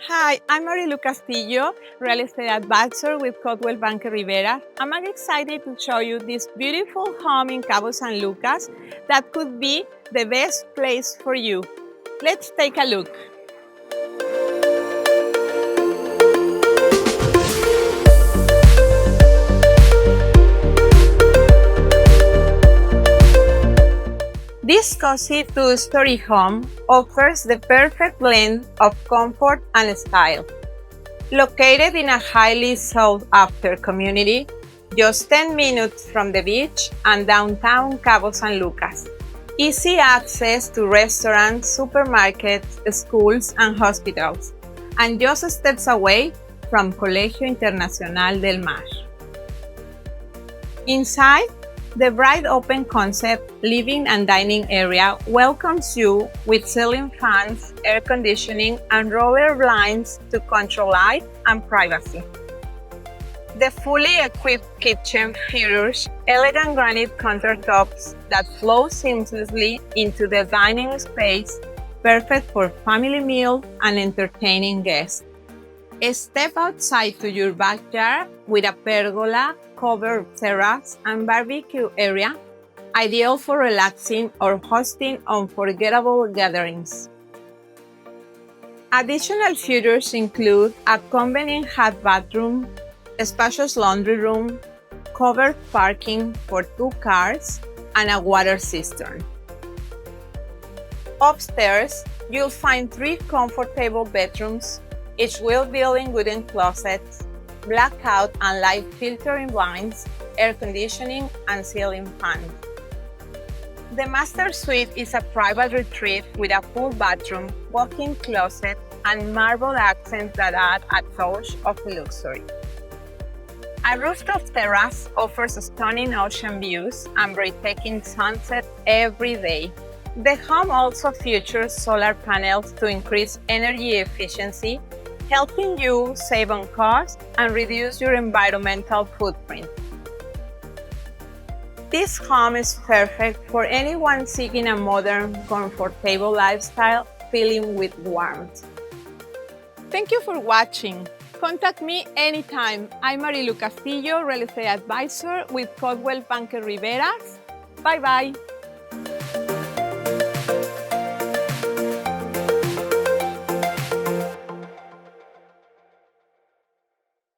Hi, I'm Marilu Castillo, real estate advisor with Coldwell Banker Rivera. I'm excited to show you this beautiful home in Cabo San Lucas that could be the best place for you. Let's take a look. This cozy two-story home offers the perfect blend of comfort and style. Located in a highly sought-after community, just 10 minutes from the beach and downtown Cabo San Lucas. Easy access to restaurants, supermarkets, schools, and hospitals, and just steps away from Colegio Internacional del Mar. Inside, the bright open concept living and dining area welcomes you with ceiling fans, air conditioning, and roller blinds to control light and privacy. The fully equipped kitchen features elegant granite countertops that flow seamlessly into the dining space, perfect for family meals and entertaining guests. Step outside to your backyard with a pergola-covered terrace and barbecue area, ideal for relaxing or hosting unforgettable gatherings. Additional features include a convenient hot bathroom, a spacious laundry room, covered parking for 2 cars, and a water cistern. Upstairs, you'll find 3 comfortable bedrooms, each will built-in wooden closets, blackout and light filtering blinds, air conditioning, and ceiling fans. The master suite is a private retreat with a full bathroom, walk-in closet, and marble accents that add a touch of luxury. A rooftop terrace offers stunning ocean views and breathtaking sunset every day. The home also features solar panels to increase energy efficiency, helping you save on costs and reduce your environmental footprint. This home is perfect for anyone seeking a modern, comfortable lifestyle filled with warmth. Thank you for watching. Contact me anytime. I'm Marilu Castillo, real estate advisor with Coldwell Banker Rivera. Bye-bye.